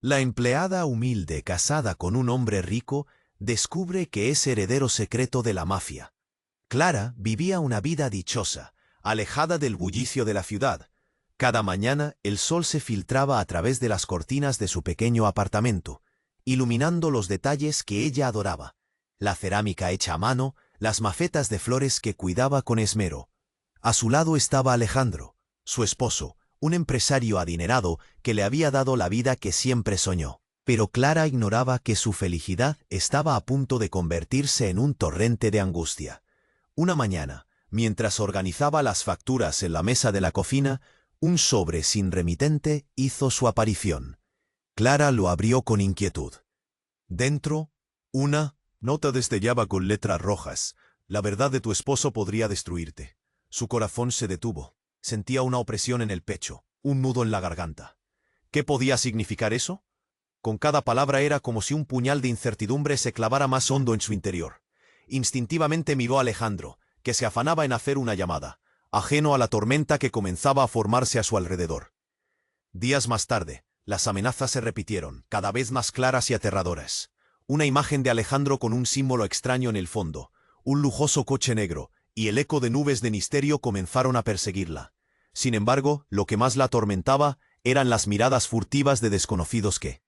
La empleada humilde casada con un hombre rico descubre que es heredero secreto de la mafia. Clara vivía una vida dichosa, alejada del bullicio de la ciudad. Cada mañana el sol se filtraba a través de las cortinas de su pequeño apartamento, iluminando los detalles que ella adoraba: la cerámica hecha a mano, las macetas de flores que cuidaba con esmero. A su lado estaba Alejandro, su esposo, un empresario adinerado que le había dado la vida que siempre soñó. Pero Clara ignoraba que su felicidad estaba a punto de convertirse en un torrente de angustia. Una mañana, mientras organizaba las facturas en la mesa de la cocina, un sobre sin remitente hizo su aparición. Clara lo abrió con inquietud. Dentro, una nota destellaba con letras rojas: la verdad de tu esposo podría destruirte. Su corazón se detuvo. Sentía una opresión en el pecho, un nudo en la garganta. ¿Qué podía significar eso? Con cada palabra era como si un puñal de incertidumbre se clavara más hondo en su interior. Instintivamente miró a Alejandro, que se afanaba en hacer una llamada, ajeno a la tormenta que comenzaba a formarse a su alrededor. Días más tarde, las amenazas se repitieron, cada vez más claras y aterradoras. Una imagen de Alejandro con un símbolo extraño en el fondo, un lujoso coche negro, y el eco de nubes de misterio comenzaron a perseguirla. Sin embargo, lo que más la atormentaba eran las miradas furtivas de desconocidos que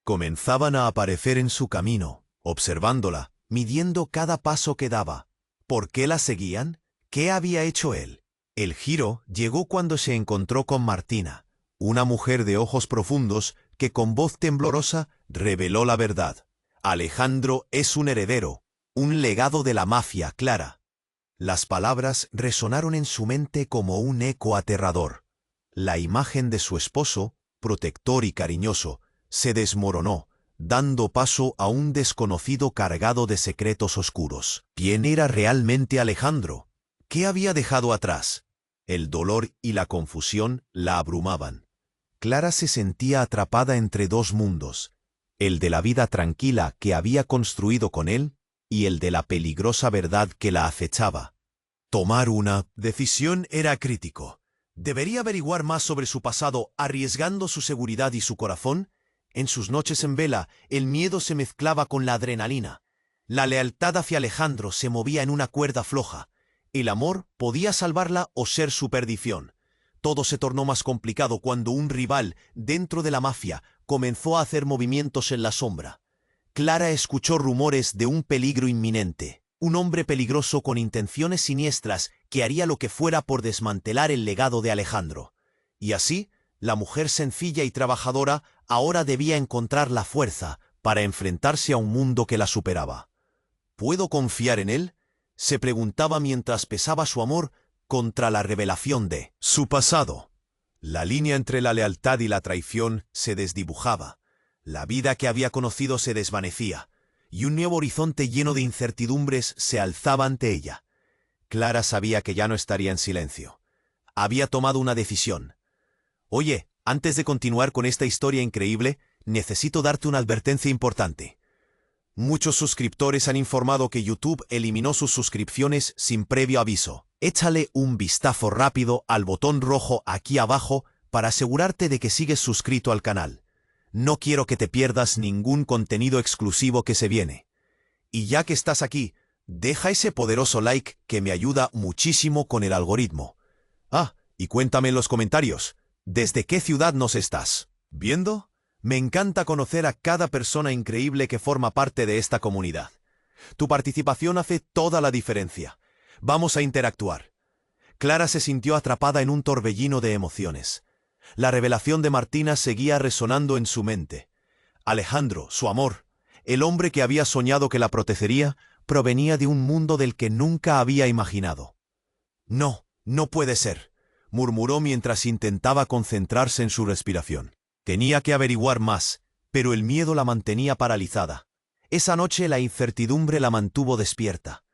comenzaban a aparecer en su camino, observándola, midiendo cada paso que daba. ¿Por qué la seguían? ¿Qué había hecho él? El giro llegó cuando se encontró con Martina, una mujer de ojos profundos que con voz temblorosa reveló la verdad. Alejandro es un heredero, un legado de la mafia, Clara. Las palabras resonaron en su mente como un eco aterrador. La imagen de su esposo, protector y cariñoso, se desmoronó, dando paso a un desconocido cargado de secretos oscuros. ¿Quién era realmente Alejandro? ¿Qué había dejado atrás? El dolor y la confusión la abrumaban. Clara se sentía atrapada entre dos mundos: el de la vida tranquila que había construido con él y el de la peligrosa verdad que la acechaba. Tomar una decisión era crítico. ¿Debería averiguar más sobre su pasado, arriesgando su seguridad y su corazón? En sus noches en vela, el miedo se mezclaba con la adrenalina. La lealtad hacia Alejandro se movía en una cuerda floja. El amor podía salvarla o ser su perdición. Todo se tornó más complicado cuando un rival dentro de la mafia comenzó a hacer movimientos en la sombra. Clara escuchó rumores de un peligro inminente, un hombre peligroso con intenciones siniestras que haría lo que fuera por desmantelar el legado de Alejandro. Y así, la mujer sencilla y trabajadora ahora debía encontrar la fuerza para enfrentarse a un mundo que la superaba. ¿Puedo confiar en él?, se preguntaba mientras pesaba su amor contra la revelación de su pasado. La línea entre la lealtad y la traición se desdibujaba. La vida que había conocido se desvanecía, y un nuevo horizonte lleno de incertidumbres se alzaba ante ella. Clara sabía que ya no estaría en silencio. Había tomado una decisión. Oye, antes de continuar con esta historia increíble, necesito darte una advertencia importante. Muchos suscriptores han informado que YouTube eliminó sus suscripciones sin previo aviso. Échale un vistazo rápido al botón rojo aquí abajo para asegurarte de que sigues suscrito al canal. No quiero que te pierdas ningún contenido exclusivo que se viene. Y ya que estás aquí, deja ese poderoso like que me ayuda muchísimo con el algoritmo. Ah, y cuéntame en los comentarios, ¿desde qué ciudad nos estás viendo? Me encanta conocer a cada persona increíble que forma parte de esta comunidad. Tu participación hace toda la diferencia. Vamos a interactuar. Clara se sintió atrapada en un torbellino de emociones. La revelación de Martina seguía resonando en su mente. Alejandro, su amor, el hombre que había soñado que la protegería, provenía de un mundo del que nunca había imaginado. No, no puede ser, murmuró mientras intentaba concentrarse en su respiración. Tenía que averiguar más, pero el miedo la mantenía paralizada. Esa noche la incertidumbre la mantuvo despierta.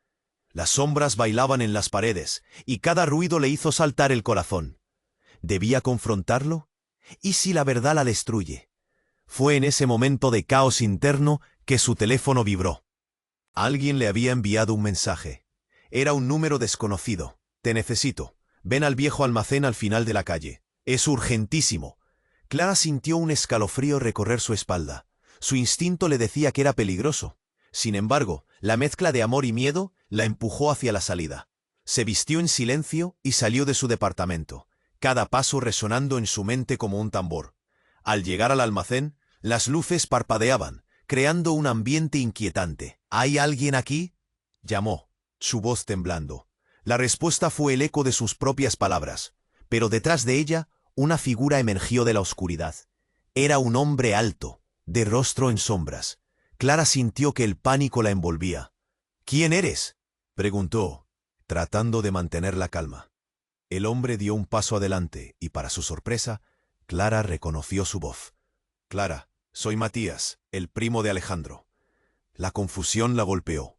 Las sombras bailaban en las paredes, y cada ruido le hizo saltar el corazón. ¿Debía confrontarlo? ¿Y si la verdad la destruye? Fue en ese momento de caos interno que su teléfono vibró. Alguien le había enviado un mensaje. Era un número desconocido. Te necesito. Ven al viejo almacén al final de la calle. Es urgentísimo. Clara sintió un escalofrío recorrer su espalda. Su instinto le decía que era peligroso. Sin embargo, la mezcla de amor y miedo la empujó hacia la salida. Se vistió en silencio y salió de su departamento, cada paso resonando en su mente como un tambor. Al llegar al almacén, las luces parpadeaban, creando un ambiente inquietante. ¿Hay alguien aquí?, llamó, su voz temblando. La respuesta fue el eco de sus propias palabras, pero detrás de ella, una figura emergió de la oscuridad. Era un hombre alto, de rostro en sombras. Clara sintió que el pánico la envolvía. ¿Quién eres?, preguntó, tratando de mantener la calma. El hombre dio un paso adelante y, para su sorpresa, Clara reconoció su voz. «Clara, soy Matías, el primo de Alejandro». La confusión la golpeó.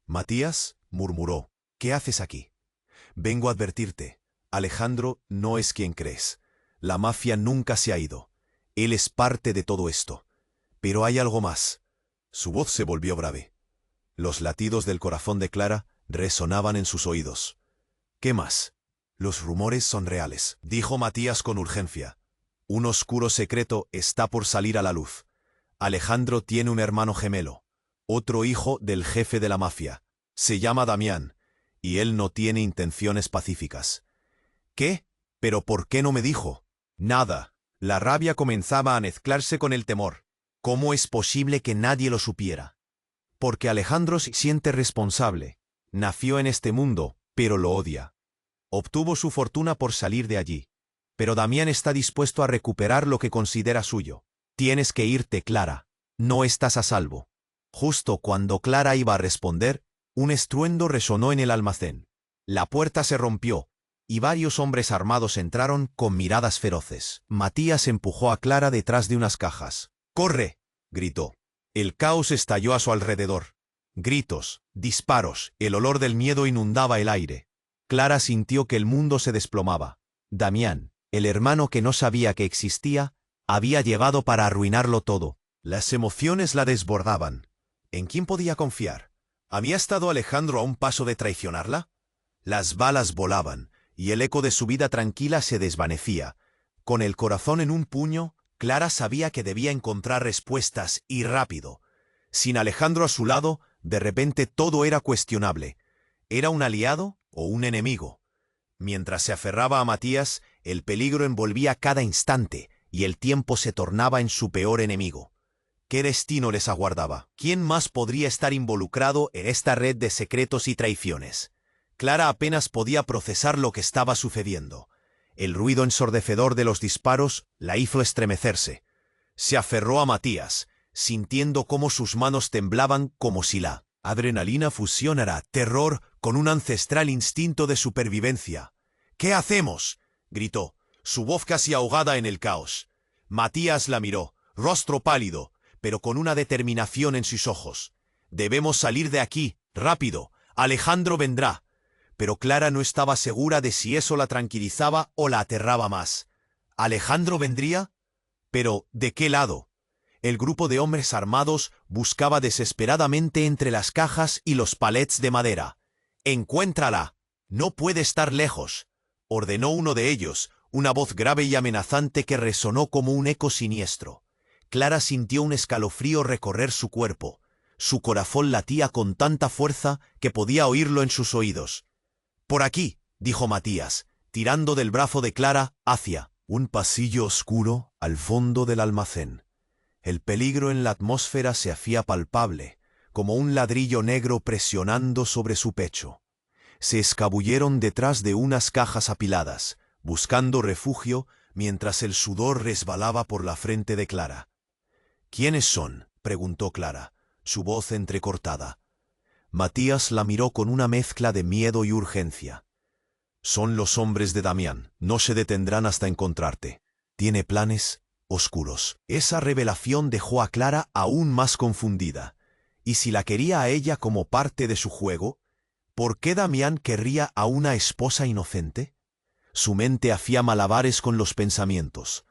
«Matías», murmuró, «¿qué haces aquí?» «Vengo a advertirte. Alejandro no es quien crees. La mafia nunca se ha ido. Él es parte de todo esto. Pero hay algo más». Su voz se volvió grave. Los latidos del corazón de Clara resonaban en sus oídos. «¿Qué más?» «Los rumores son reales», dijo Matías con urgencia. «Un oscuro secreto está por salir a la luz. Alejandro tiene un hermano gemelo, otro hijo del jefe de la mafia. Se llama Damián, y él no tiene intenciones pacíficas». «¿Qué? ¿Pero por qué no me dijo?» «Nada». La rabia comenzaba a mezclarse con el temor. ¿Cómo es posible que nadie lo supiera? Porque Alejandro se siente responsable. Nació en este mundo, pero lo odia. Obtuvo su fortuna por salir de allí. Pero Damián está dispuesto a recuperar lo que considera suyo. «Tienes que irte, Clara. No estás a salvo». Justo cuando Clara iba a responder, un estruendo resonó en el almacén. La puerta se rompió, y varios hombres armados entraron con miradas feroces. Matías empujó a Clara detrás de unas cajas. «¡Corre!», gritó. El caos estalló a su alrededor. Gritos, disparos, el olor del miedo inundaba el aire. Clara sintió que el mundo se desplomaba. Damián, el hermano que no sabía que existía, había llegado para arruinarlo todo. Las emociones la desbordaban. ¿En quién podía confiar? ¿Había estado Alejandro a un paso de traicionarla? Las balas volaban, y el eco de su vida tranquila se desvanecía. Con el corazón en un puño, Clara sabía que debía encontrar respuestas, y rápido. Sin Alejandro a su lado, de repente todo era cuestionable. ¿Era un aliado o un enemigo? Mientras se aferraba a Matías, el peligro envolvía cada instante, y el tiempo se tornaba en su peor enemigo. ¿Qué destino les aguardaba? ¿Quién más podría estar involucrado en esta red de secretos y traiciones? Clara apenas podía procesar lo que estaba sucediendo. El ruido ensordecedor de los disparos la hizo estremecerse. Se aferró a Matías, sintiendo cómo sus manos temblaban como si la adrenalina fusionara terror con un ancestral instinto de supervivencia. «¿Qué hacemos?», gritó, su voz casi ahogada en el caos. Matías la miró, rostro pálido, pero con una determinación en sus ojos. «Debemos salir de aquí, rápido. Alejandro vendrá». Pero Clara no estaba segura de si eso la tranquilizaba o la aterraba más. ¿Alejandro vendría? ¿Pero de qué lado? El grupo de hombres armados buscaba desesperadamente entre las cajas y los palets de madera. «¡Encuéntrala! No puede estar lejos», ordenó uno de ellos, una voz grave y amenazante que resonó como un eco siniestro. Clara sintió un escalofrío recorrer su cuerpo. Su corazón latía con tanta fuerza que podía oírlo en sus oídos. «Por aquí», dijo Matías, tirando del brazo de Clara hacia un pasillo oscuro al fondo del almacén. El peligro en la atmósfera se hacía palpable, como un ladrillo negro presionando sobre su pecho. Se escabulleron detrás de unas cajas apiladas, buscando refugio mientras el sudor resbalaba por la frente de Clara. «¿Quiénes son?», preguntó Clara, su voz entrecortada. Matías la miró con una mezcla de miedo y urgencia. «Son los hombres de Damián. No se detendrán hasta encontrarte. Tiene planes oscuros». Esa revelación dejó a Clara aún más confundida. ¿Y si la quería a ella como parte de su juego? ¿Por qué Damián querría a una esposa inocente? Su mente hacía malabares con los pensamientos.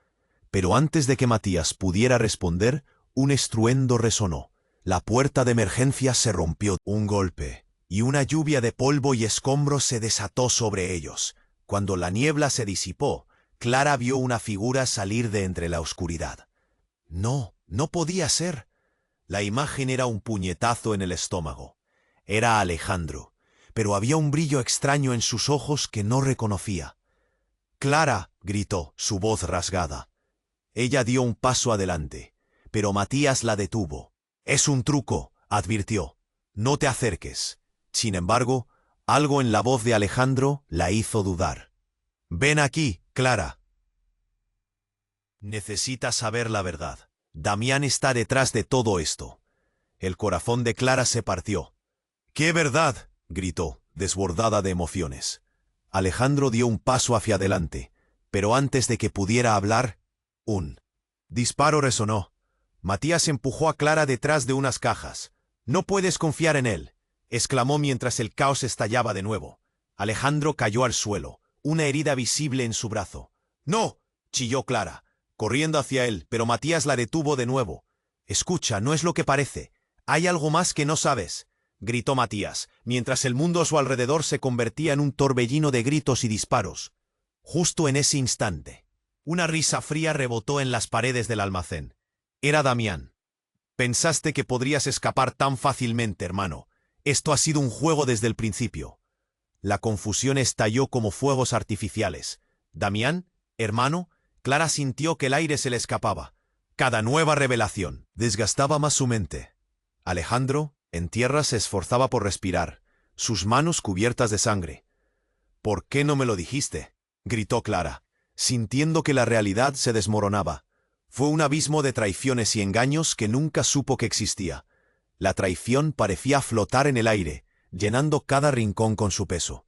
Pero antes de que Matías pudiera responder, un estruendo resonó. La puerta de emergencia se rompió. Un golpe, y una lluvia de polvo y escombros se desató sobre ellos. Cuando la niebla se disipó, Clara vio una figura salir de entre la oscuridad. No, no podía ser. La imagen era un puñetazo en el estómago. Era Alejandro, pero había un brillo extraño en sus ojos que no reconocía. «¡Clara!», gritó, su voz rasgada. Ella dio un paso adelante, pero Matías la detuvo. «Es un truco», advirtió. «No te acerques». Sin embargo, algo en la voz de Alejandro la hizo dudar. «Ven aquí, Clara. Necesitas saber la verdad. Damián está detrás de todo esto». El corazón de Clara se partió. «¿Qué verdad?», gritó, desbordada de emociones. Alejandro dio un paso hacia adelante, pero antes de que pudiera hablar, un disparo resonó. Matías empujó a Clara detrás de unas cajas. «No puedes confiar en él», exclamó mientras el caos estallaba de nuevo. Alejandro cayó al suelo, una herida visible en su brazo. «¡No!», chilló Clara, corriendo hacia él, pero Matías la detuvo de nuevo. «Escucha, no es lo que parece. Hay algo más que no sabes», gritó Matías, mientras el mundo a su alrededor se convertía en un torbellino de gritos y disparos. Justo en ese instante, una risa fría rebotó en las paredes del almacén. Era Damián. «Pensaste que podrías escapar tan fácilmente, hermano. Esto ha sido un juego desde el principio». La confusión estalló como fuegos artificiales. «¿Damián? ¿Hermano?». Clara sintió que el aire se le escapaba. Cada nueva revelación desgastaba más su mente. Alejandro, en tierra, se esforzaba por respirar, sus manos cubiertas de sangre. «¿Por qué no me lo dijiste?», gritó Clara, sintiendo que la realidad se desmoronaba. Fue un abismo de traiciones y engaños que nunca supo que existía. La traición parecía flotar en el aire, llenando cada rincón con su peso.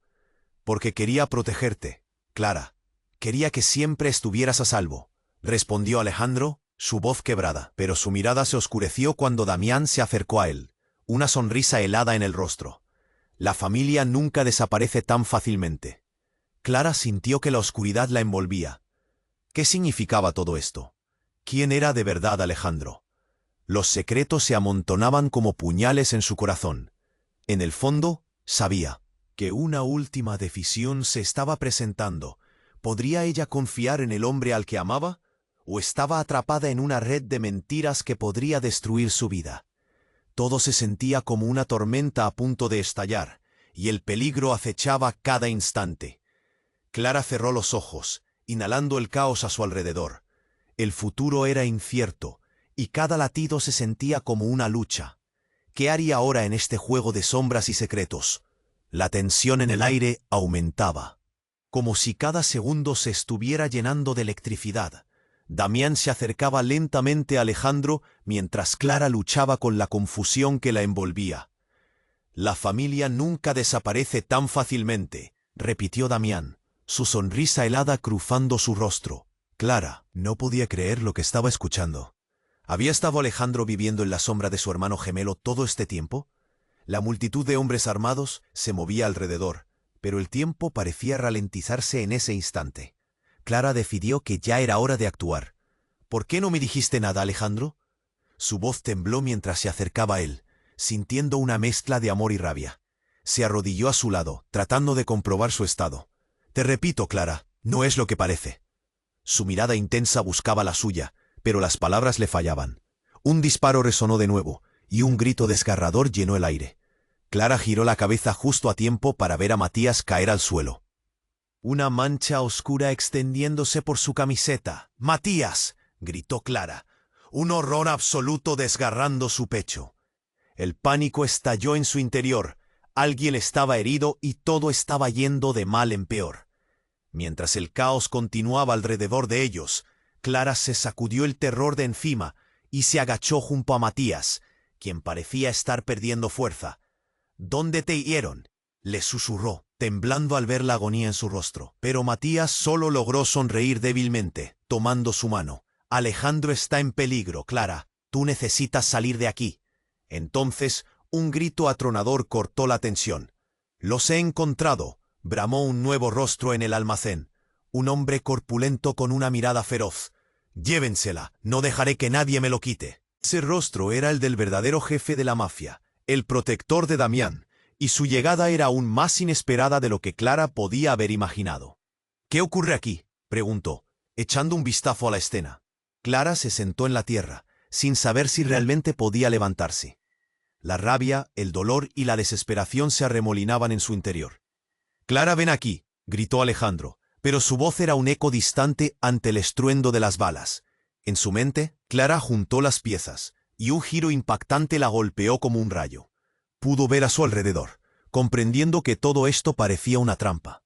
«Porque quería protegerte, Clara. Quería que siempre estuvieras a salvo», respondió Alejandro, su voz quebrada, pero su mirada se oscureció cuando Damián se acercó a él, una sonrisa helada en el rostro. La familia nunca desaparece tan fácilmente. Clara sintió que la oscuridad la envolvía. ¿Qué significaba todo esto? ¿Quién era de verdad Alejandro? Los secretos se amontonaban como puñales en su corazón. En el fondo, sabía que una última decisión se estaba presentando. ¿Podría ella confiar en el hombre al que amaba? ¿O estaba atrapada en una red de mentiras que podría destruir su vida? Todo se sentía como una tormenta a punto de estallar, y el peligro acechaba cada instante. Clara cerró los ojos, inhalando el caos a su alrededor. El futuro era incierto, y cada latido se sentía como una lucha. ¿Qué haría ahora en este juego de sombras y secretos? La tensión en el aire aumentaba, como si cada segundo se estuviera llenando de electricidad. Damián se acercaba lentamente a Alejandro mientras Clara luchaba con la confusión que la envolvía. «La familia nunca desaparece tan fácilmente», repitió Damián, su sonrisa helada cruzando su rostro. Clara no podía creer lo que estaba escuchando. ¿Había estado Alejandro viviendo en la sombra de su hermano gemelo todo este tiempo? La multitud de hombres armados se movía alrededor, pero el tiempo parecía ralentizarse en ese instante. Clara decidió que ya era hora de actuar. «¿Por qué no me dijiste nada, Alejandro?». Su voz tembló mientras se acercaba a él, sintiendo una mezcla de amor y rabia. Se arrodilló a su lado, tratando de comprobar su estado. «Te repito, Clara, no es lo que parece». Su mirada intensa buscaba la suya, pero las palabras le fallaban. Un disparo resonó de nuevo, y un grito desgarrador llenó el aire. Clara giró la cabeza justo a tiempo para ver a Matías caer al suelo. Una mancha oscura extendiéndose por su camiseta. «¡Matías!», gritó Clara, un horror absoluto desgarrando su pecho. El pánico estalló en su interior. Alguien estaba herido y todo estaba yendo de mal en peor. Mientras el caos continuaba alrededor de ellos, Clara se sacudió el terror de encima y se agachó junto a Matías, quien parecía estar perdiendo fuerza. «¿Dónde te hirieron?», le susurró, temblando al ver la agonía en su rostro. Pero Matías solo logró sonreír débilmente, tomando su mano. «Alejandro está en peligro, Clara. Tú necesitas salir de aquí». Entonces, un grito atronador cortó la tensión. «Los he encontrado», bramó un nuevo rostro en el almacén. Un hombre corpulento con una mirada feroz. «Llévensela, no dejaré que nadie me lo quite». Ese rostro era el del verdadero jefe de la mafia, el protector de Damián, y su llegada era aún más inesperada de lo que Clara podía haber imaginado. «¿Qué ocurre aquí?», preguntó, echando un vistazo a la escena. Clara se sentó en la tierra, sin saber si realmente podía levantarse. La rabia, el dolor y la desesperación se arremolinaban en su interior. «Clara, ven aquí», gritó Alejandro, pero su voz era un eco distante ante el estruendo de las balas. En su mente, Clara juntó las piezas, y un giro impactante la golpeó como un rayo. Pudo ver a su alrededor, comprendiendo que todo esto parecía una trampa.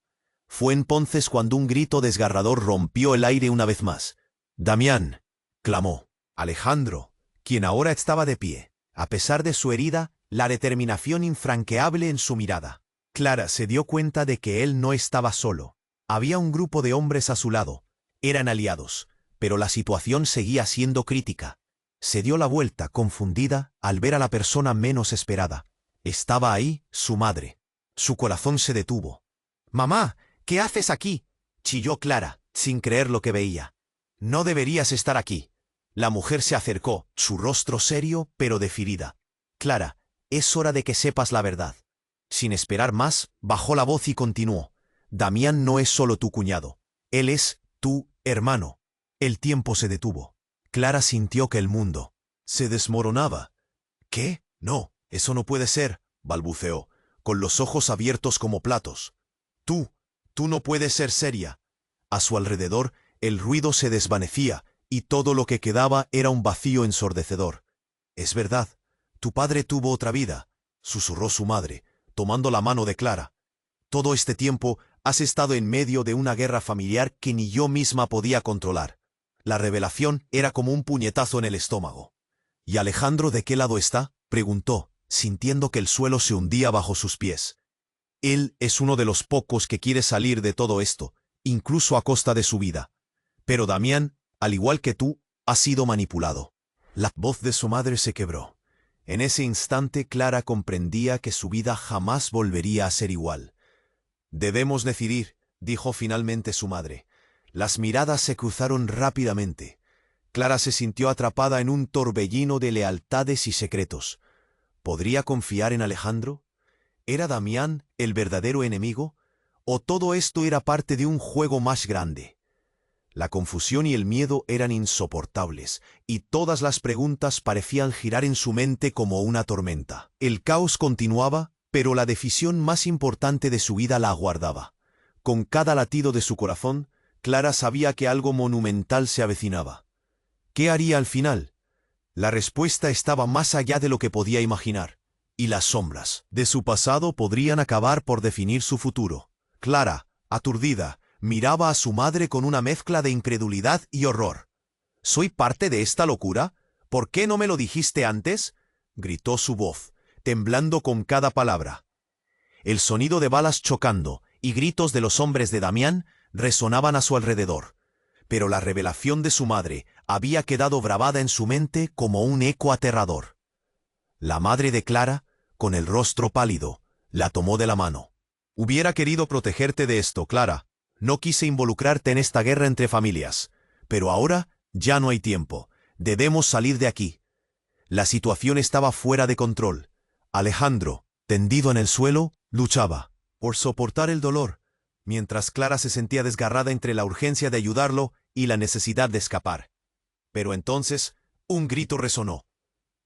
Fue entonces cuando un grito desgarrador rompió el aire una vez más. «Damián», clamó. Alejandro, quien ahora estaba de pie, a pesar de su herida, la determinación infranqueable en su mirada. Clara se dio cuenta de que él no estaba solo. Había un grupo de hombres a su lado. Eran aliados, pero la situación seguía siendo crítica. Se dio la vuelta, confundida, al ver a la persona menos esperada. Estaba ahí su madre. Su corazón se detuvo. «Mamá, ¿qué haces aquí?», chilló Clara, sin creer lo que veía. «No deberías estar aquí». La mujer se acercó, su rostro serio pero decidida. «Clara, es hora de que sepas la verdad». Sin esperar más, bajó la voz y continuó. «Damián no es solo tu cuñado. Él es tu hermano». El tiempo se detuvo. Clara sintió que el mundo se desmoronaba. «¿Qué? No, eso no puede ser», balbuceó, con los ojos abiertos como platos. Tú no puedes ser seria». A su alrededor, el ruido se desvanecía, y todo lo que quedaba era un vacío ensordecedor. «Es verdad, tu padre tuvo otra vida», susurró su madre, tomando la mano de Clara. «Todo este tiempo has estado en medio de una guerra familiar que ni yo misma podía controlar». La revelación era como un puñetazo en el estómago. «¿Y Alejandro de qué lado está?», preguntó, sintiendo que el suelo se hundía bajo sus pies. «Él es uno de los pocos que quiere salir de todo esto, incluso a costa de su vida. Pero Damián, al igual que tú, ha sido manipulado». La voz de su madre se quebró. En ese instante Clara comprendía que su vida jamás volvería a ser igual. «Debemos decidir», dijo finalmente su madre. Las miradas se cruzaron rápidamente. Clara se sintió atrapada en un torbellino de lealtades y secretos. ¿Podría confiar en Alejandro? ¿Era Damián el verdadero enemigo? ¿O todo esto era parte de un juego más grande? La confusión y el miedo eran insoportables, y todas las preguntas parecían girar en su mente como una tormenta. El caos continuaba, pero la decisión más importante de su vida la aguardaba. Con cada latido de su corazón, Clara sabía que algo monumental se avecinaba. ¿Qué haría al final? La respuesta estaba más allá de lo que podía imaginar, y las sombras de su pasado podrían acabar por definir su futuro. Clara, aturdida, miraba a su madre con una mezcla de incredulidad y horror. «¿Soy parte de esta locura? ¿Por qué no me lo dijiste antes?», gritó su voz, temblando con cada palabra. El sonido de balas chocando y gritos de los hombres de Damián resonaban a su alrededor, pero la revelación de su madre había quedado grabada en su mente como un eco aterrador. La madre de Clara, con el rostro pálido, la tomó de la mano. «Hubiera querido protegerte de esto, Clara. No quise involucrarte en esta guerra entre familias. Pero ahora ya no hay tiempo. Debemos salir de aquí». La situación estaba fuera de control. Alejandro, tendido en el suelo, luchaba por soportar el dolor, mientras Clara se sentía desgarrada entre la urgencia de ayudarlo y la necesidad de escapar. Pero entonces, un grito resonó.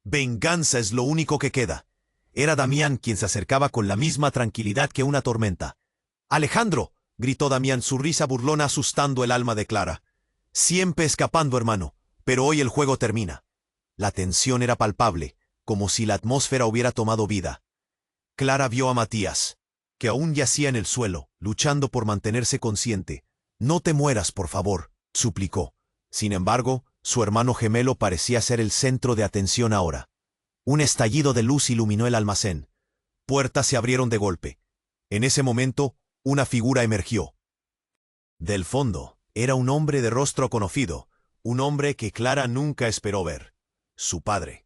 «Venganza es lo único que queda». Era Damián quien se acercaba con la misma tranquilidad que una tormenta. «¡Alejandro!», gritó Damián, su risa burlona asustando el alma de Clara. «Siempre escapando, hermano, pero hoy el juego termina». La tensión era palpable, como si la atmósfera hubiera tomado vida. Clara vio a Matías, que aún yacía en el suelo, luchando por mantenerse consciente. «No te mueras, por favor», suplicó. Sin embargo, su hermano gemelo parecía ser el centro de atención ahora. Un estallido de luz iluminó el almacén. Puertas se abrieron de golpe. En ese momento, una figura emergió. Del fondo, era un hombre de rostro conocido, un hombre que Clara nunca esperó ver. Su padre.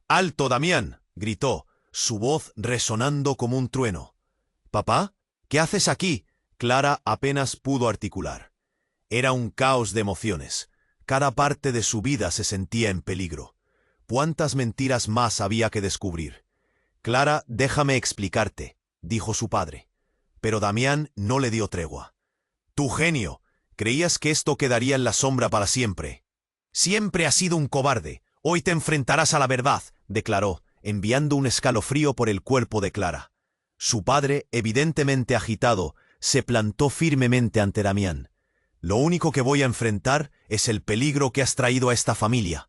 «¡Alto, Damián!», gritó, su voz resonando como un trueno. «¿Papá? ¿Qué haces aquí?», Clara apenas pudo articular. Era un caos de emociones. Cada parte de su vida se sentía en peligro. ¿Cuántas mentiras más había que descubrir? «Clara, déjame explicarte», dijo su padre. Pero Damián no le dio tregua. «¡Tu genio! Creías que esto quedaría en la sombra para siempre. Siempre has sido un cobarde. Hoy te enfrentarás a la verdad, declaró, enviando un escalofrío por el cuerpo de Clara. Su padre, evidentemente agitado, se plantó firmemente ante Damián. Lo único que voy a enfrentar es el peligro que has traído a esta familia.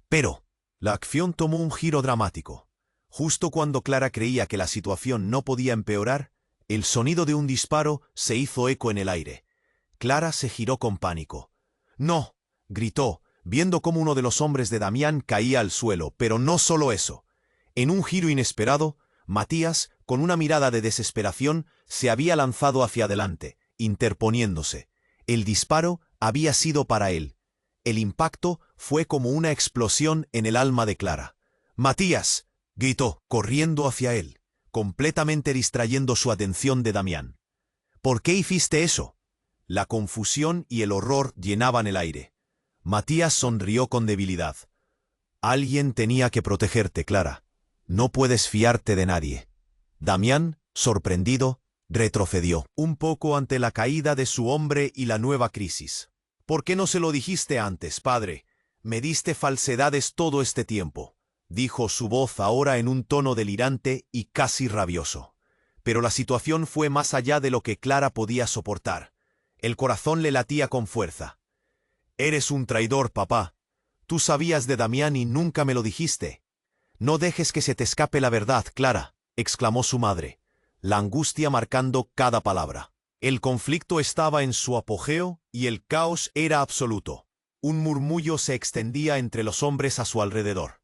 Pero la acción tomó un giro dramático. Justo cuando Clara creía que la situación no podía empeorar, el sonido de un disparo se hizo eco en el aire. Clara se giró con pánico. «¡No!», gritó, viendo cómo uno de los hombres de Damián caía al suelo, pero no solo eso. En un giro inesperado, Matías, con una mirada de desesperación, se había lanzado hacia adelante, interponiéndose. El disparo había sido para él. El impacto fue como una explosión en el alma de Clara. «¡Matías!», gritó, corriendo hacia él, completamente distrayendo su atención de Damián. «¿Por qué hiciste eso?». La confusión y el horror llenaban el aire. Matías sonrió con debilidad. «Alguien tenía que protegerte, Clara. No puedes fiarte de nadie». Damián, sorprendido, retrocedió un poco ante la caída de su hombre y la nueva crisis. «¿Por qué no se lo dijiste antes, padre? Me diste falsedades todo este tiempo», dijo su voz ahora en un tono delirante y casi rabioso. Pero la situación fue más allá de lo que Clara podía soportar. El corazón le latía con fuerza. «Eres un traidor, papá. Tú sabías de Damián y nunca me lo dijiste». «No dejes que se te escape la verdad, Clara», exclamó su madre, la angustia marcando cada palabra. El conflicto estaba en su apogeo y el caos era absoluto. Un murmullo se extendía entre los hombres a su alrededor.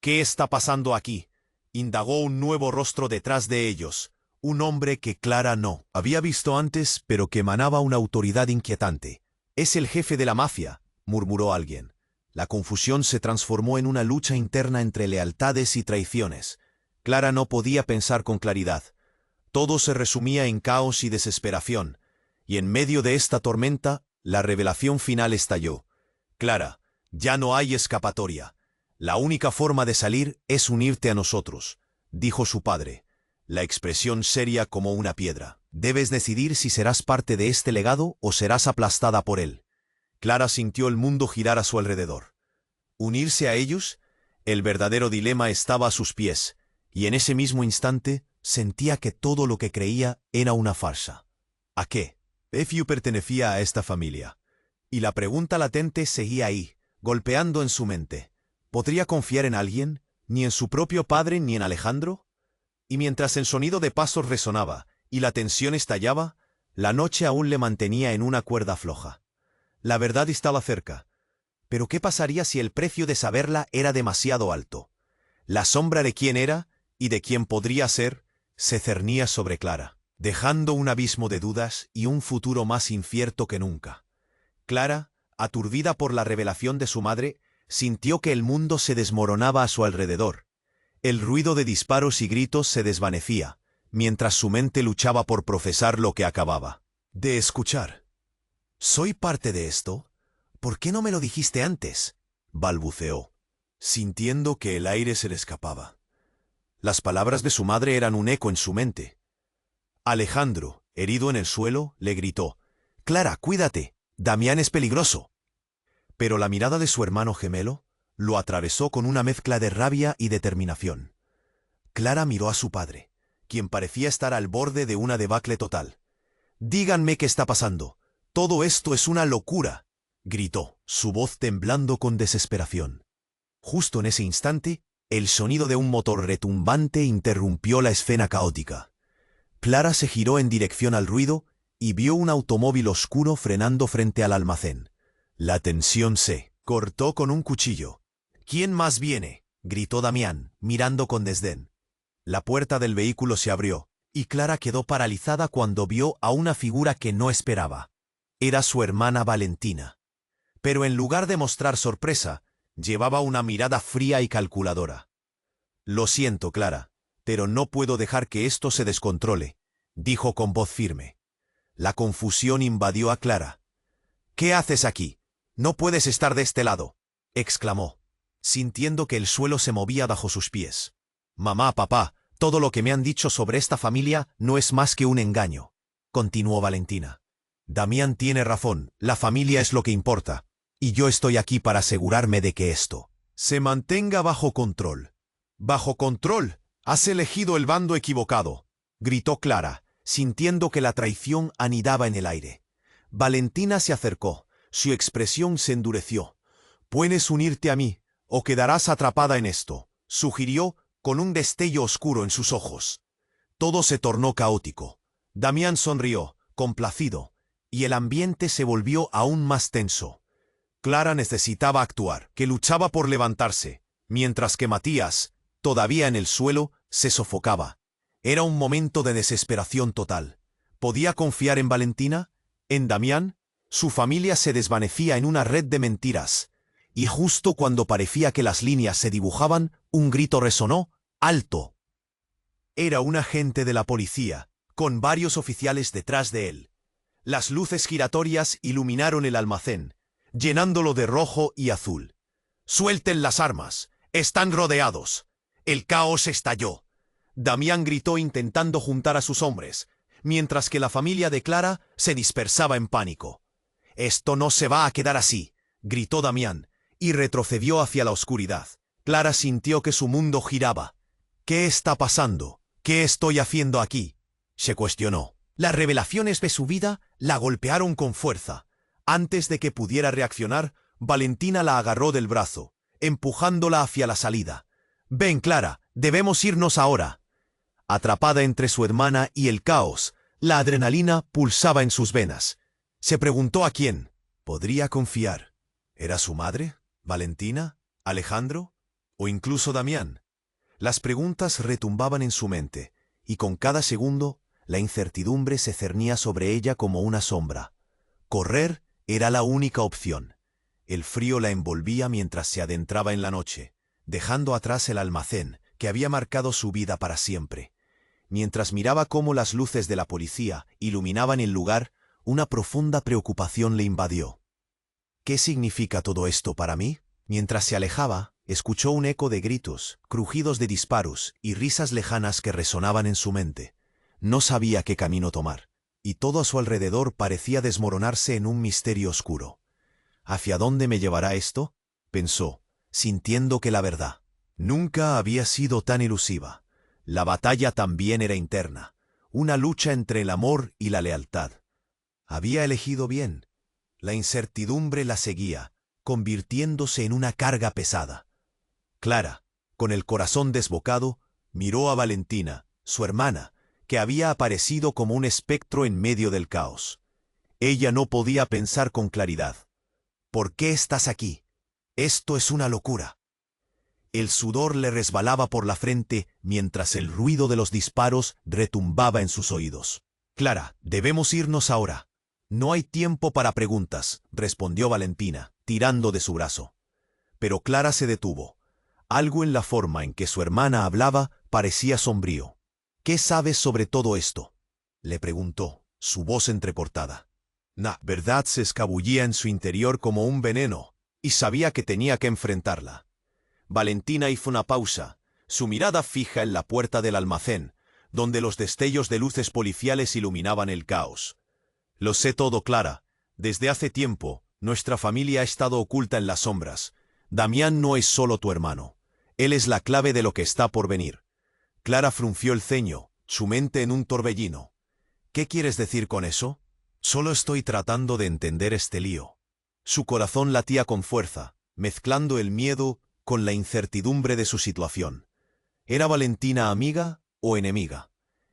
«¿Qué está pasando aquí?», indagó un nuevo rostro detrás de ellos. Un hombre que Clara no había visto antes, pero que emanaba una autoridad inquietante. «Es el jefe de la mafia», murmuró alguien. La confusión se transformó en una lucha interna entre lealtades y traiciones. Clara no podía pensar con claridad. Todo se resumía en caos y desesperación. Y en medio de esta tormenta, la revelación final estalló. «Clara, ya no hay escapatoria. La única forma de salir es unirte a nosotros», dijo su padre, la expresión seria como una piedra. «Debes decidir si serás parte de este legado o serás aplastada por él». Clara sintió el mundo girar a su alrededor. ¿Unirse a ellos? El verdadero dilema estaba a sus pies, y en ese mismo instante sentía que todo lo que creía era una farsa. ¿A qué? Matthew pertenecía a esta familia. Y la pregunta latente seguía ahí, golpeando en su mente. ¿Podría confiar en alguien? ¿Ni en su propio padre ni en Alejandro? Y mientras el sonido de pasos resonaba y la tensión estallaba, la noche aún le mantenía en una cuerda floja. La verdad estaba cerca. Pero ¿qué pasaría si el precio de saberla era demasiado alto? La sombra de quién era y de quién podría ser se cernía sobre Clara, dejando un abismo de dudas y un futuro más incierto que nunca. Clara, aturdida por la revelación de su madre, sintió que el mundo se desmoronaba a su alrededor. El ruido de disparos y gritos se desvanecía, mientras su mente luchaba por procesar lo que acababa de escuchar. «¿Soy parte de esto? ¿Por qué no me lo dijiste antes?», balbuceó, sintiendo que el aire se le escapaba. Las palabras de su madre eran un eco en su mente. Alejandro, herido en el suelo, le gritó: «Clara, cuídate, Damián es peligroso». Pero la mirada de su hermano gemelo lo atravesó con una mezcla de rabia y determinación. Clara miró a su padre, quien parecía estar al borde de una debacle total. «Díganme qué está pasando. Todo esto es una locura», gritó, su voz temblando con desesperación. Justo en ese instante, el sonido de un motor retumbante interrumpió la escena caótica. Clara se giró en dirección al ruido y vio un automóvil oscuro frenando frente al almacén. La tensión se cortó con un cuchillo. «¿Quién más viene?», gritó Damián, mirando con desdén. La puerta del vehículo se abrió, y Clara quedó paralizada cuando vio a una figura que no esperaba. Era su hermana Valentina. Pero en lugar de mostrar sorpresa, llevaba una mirada fría y calculadora. «Lo siento, Clara, pero no puedo dejar que esto se descontrole», dijo con voz firme. La confusión invadió a Clara. «¿Qué haces aquí? No puedes estar de este lado», exclamó, sintiendo que el suelo se movía bajo sus pies. «Mamá, papá, todo lo que me han dicho sobre esta familia no es más que un engaño», continuó Valentina. Damián tiene razón, la familia es lo que importa. Y yo estoy aquí para asegurarme de que esto se mantenga bajo control. ¡Bajo control! Has elegido el bando equivocado, gritó Clara, sintiendo que la traición anidaba en el aire. Valentina se acercó, su expresión se endureció. Puedes unirte a mí, o quedarás atrapada en esto, sugirió, con un destello oscuro en sus ojos. Todo se tornó caótico. Damián sonrió, complacido, y el ambiente se volvió aún más tenso. Clara necesitaba actuar, que luchaba por levantarse, mientras que Matías, todavía en el suelo, se sofocaba. Era un momento de desesperación total. ¿Podía confiar en Valentina? ¿En Damián? Su familia se desvanecía en una red de mentiras. Y justo cuando parecía que las líneas se dibujaban, un grito resonó, ¡alto! Era un agente de la policía, con varios oficiales detrás de él. Las luces giratorias iluminaron el almacén, llenándolo de rojo y azul. ¡Suelten las armas! ¡Están rodeados! El caos estalló. Damián gritó intentando juntar a sus hombres, mientras que la familia de Clara se dispersaba en pánico. «Esto no se va a quedar así», gritó Damián, y retrocedió hacia la oscuridad. Clara sintió que su mundo giraba. «¿Qué está pasando? ¿Qué estoy haciendo aquí?», se cuestionó. Las revelaciones de su vida la golpearon con fuerza. Antes de que pudiera reaccionar, Valentina la agarró del brazo, empujándola hacia la salida. «Ven, Clara, debemos irnos ahora». Atrapada entre su hermana y el caos, la adrenalina pulsaba en sus venas. Se preguntó a quién podría confiar. ¿Era su madre? ¿Valentina? ¿Alejandro? ¿O incluso Damián? Las preguntas retumbaban en su mente, y con cada segundo, la incertidumbre se cernía sobre ella como una sombra. Correr era la única opción. El frío la envolvía mientras se adentraba en la noche, dejando atrás el almacén que había marcado su vida para siempre. Mientras miraba cómo las luces de la policía iluminaban el lugar, una profunda preocupación le invadió. ¿Qué significa todo esto para mí? Mientras se alejaba, escuchó un eco de gritos, crujidos de disparos y risas lejanas que resonaban en su mente. No sabía qué camino tomar, y todo a su alrededor parecía desmoronarse en un misterio oscuro. ¿Hacia dónde me llevará esto?, pensó, sintiendo que la verdad nunca había sido tan elusiva. La batalla también era interna, una lucha entre el amor y la lealtad. Había elegido bien. La incertidumbre la seguía, convirtiéndose en una carga pesada. Clara, con el corazón desbocado, miró a Valentina, su hermana, que había aparecido como un espectro en medio del caos. Ella no podía pensar con claridad. ¿Por qué estás aquí? Esto es una locura. El sudor le resbalaba por la frente mientras el ruido de los disparos retumbaba en sus oídos. «Clara, debemos irnos ahora». «No hay tiempo para preguntas», respondió Valentina, tirando de su brazo. Pero Clara se detuvo. Algo en la forma en que su hermana hablaba parecía sombrío. «¿Qué sabes sobre todo esto?», le preguntó, su voz entrecortada. La verdad se escabullía en su interior como un veneno, y sabía que tenía que enfrentarla. Valentina hizo una pausa, su mirada fija en la puerta del almacén, donde los destellos de luces policiales iluminaban el caos. «Lo sé todo, Clara. Desde hace tiempo, nuestra familia ha estado oculta en las sombras. Damián no es solo tu hermano. Él es la clave de lo que está por venir». Clara frunció el ceño, su mente en un torbellino. «¿Qué quieres decir con eso?». «Solo estoy tratando de entender este lío». Su corazón latía con fuerza, mezclando el miedo con la incertidumbre de su situación. ¿Era Valentina amiga o enemiga?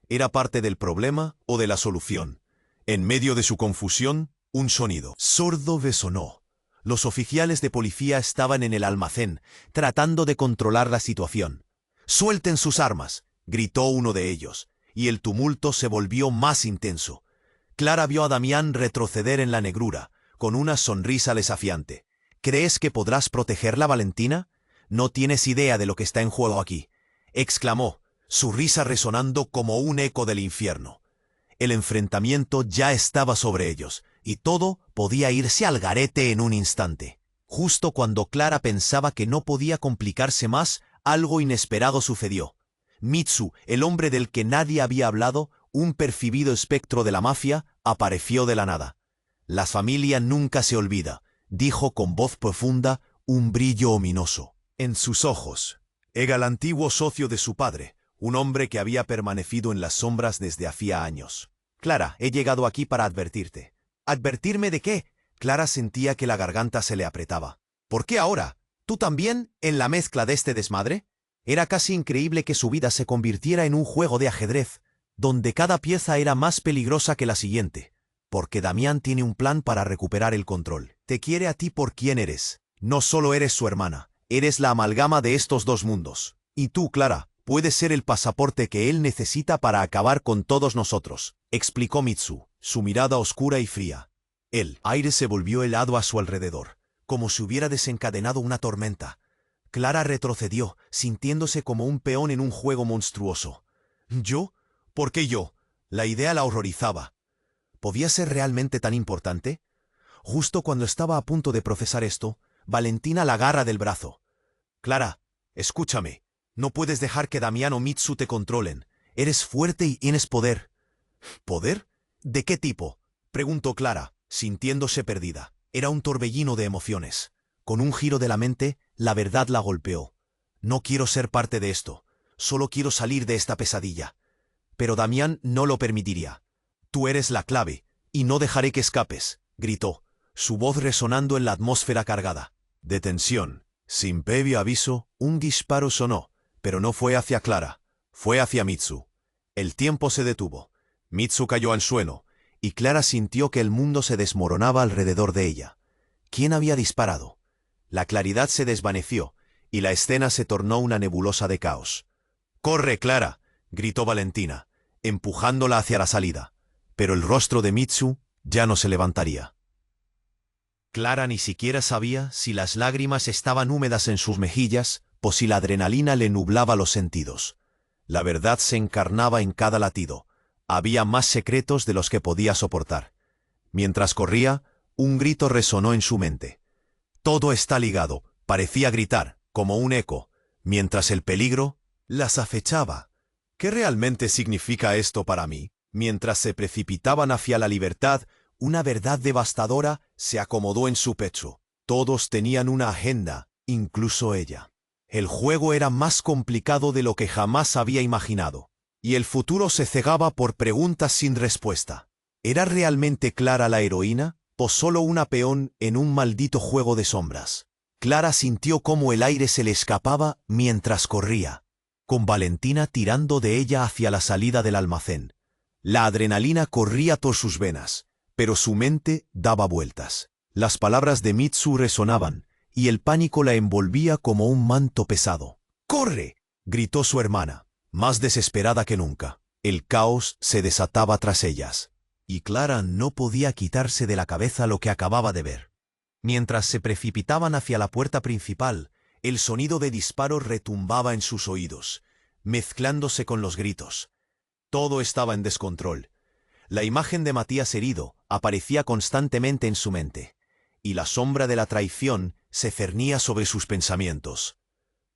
¿Era parte del problema o de la solución? En medio de su confusión, un sonido sordo resonó. Los oficiales de policía estaban en el almacén, tratando de controlar la situación. «¡Suelten sus armas!», gritó uno de ellos, y el tumulto se volvió más intenso. Clara vio a Damián retroceder en la negrura, con una sonrisa desafiante. «¿Crees que podrás protegerla, Valentina? No tienes idea de lo que está en juego aquí», exclamó, su risa resonando como un eco del infierno. El enfrentamiento ya estaba sobre ellos, y todo podía irse al garete en un instante. Justo cuando Clara pensaba que no podía complicarse más, algo inesperado sucedió. Mitsu, el hombre del que nadie había hablado, un percibido espectro de la mafia, apareció de la nada. La familia nunca se olvida, dijo con voz profunda, un brillo ominoso en sus ojos. Era el antiguo socio de su padre, un hombre que había permanecido en las sombras desde hacía años. Clara, he llegado aquí para advertirte. ¿Advertirme de qué? Clara sentía que la garganta se le apretaba. ¿Por qué ahora? ¿Tú también, en la mezcla de este desmadre? Era casi increíble que su vida se convirtiera en un juego de ajedrez, donde cada pieza era más peligrosa que la siguiente. Porque Damián tiene un plan para recuperar el control. Te quiere a ti por quien eres. No solo eres su hermana, eres la amalgama de estos dos mundos. Y tú, Clara, puedes ser el pasaporte que él necesita para acabar con todos nosotros, explicó Mitsu, su mirada oscura y fría. El aire se volvió helado a su alrededor, como si hubiera desencadenado una tormenta. Clara retrocedió, sintiéndose como un peón en un juego monstruoso. ¿Yo? ¿Por qué yo? La idea la horrorizaba. ¿Podía ser realmente tan importante? Justo cuando estaba a punto de procesar esto, Valentina la agarra del brazo. Clara, escúchame. No puedes dejar que Damián o Mitsu te controlen. Eres fuerte y tienes poder. ¿Poder? ¿De qué tipo? Preguntó Clara, sintiéndose perdida. Era un torbellino de emociones. Con un giro de la mente, la verdad la golpeó. No quiero ser parte de esto. Solo quiero salir de esta pesadilla. Pero Damián no lo permitiría. Tú eres la clave, y no dejaré que escapes, gritó, su voz resonando en la atmósfera cargada. De tensión. Sin previo aviso, un disparo sonó, pero no fue hacia Clara, fue hacia Mitsu. El tiempo se detuvo. Mitsu cayó al suelo, y Clara sintió que el mundo se desmoronaba alrededor de ella. ¿Quién había disparado? La claridad se desvaneció, y la escena se tornó una nebulosa de caos. ¡Corre, Clara!, gritó Valentina, empujándola hacia la salida. Pero el rostro de Mitsu ya no se levantaría. Clara ni siquiera sabía si las lágrimas estaban húmedas en sus mejillas o si la adrenalina le nublaba los sentidos. La verdad se encarnaba en cada latido. Había más secretos de los que podía soportar. Mientras corría, un grito resonó en su mente. Todo está ligado, parecía gritar, como un eco, mientras el peligro las acechaba. ¿Qué realmente significa esto para mí? Mientras se precipitaban hacia la libertad, una verdad devastadora se acomodó en su pecho. Todos tenían una agenda, incluso ella. El juego era más complicado de lo que jamás había imaginado, y el futuro se cegaba por preguntas sin respuesta. ¿Era realmente Clara la heroína, o solo una peón en un maldito juego de sombras? Clara sintió cómo el aire se le escapaba mientras corría, con Valentina tirando de ella hacia la salida del almacén. La adrenalina corría por sus venas, pero su mente daba vueltas. Las palabras de Mitsu resonaban, y el pánico la envolvía como un manto pesado. ¡Corre!, gritó su hermana, más desesperada que nunca. El caos se desataba tras ellas, y Clara no podía quitarse de la cabeza lo que acababa de ver. Mientras se precipitaban hacia la puerta principal, el sonido de disparos retumbaba en sus oídos, mezclándose con los gritos. Todo estaba en descontrol. La imagen de Matías herido aparecía constantemente en su mente, y la sombra de la traición se cernía sobre sus pensamientos.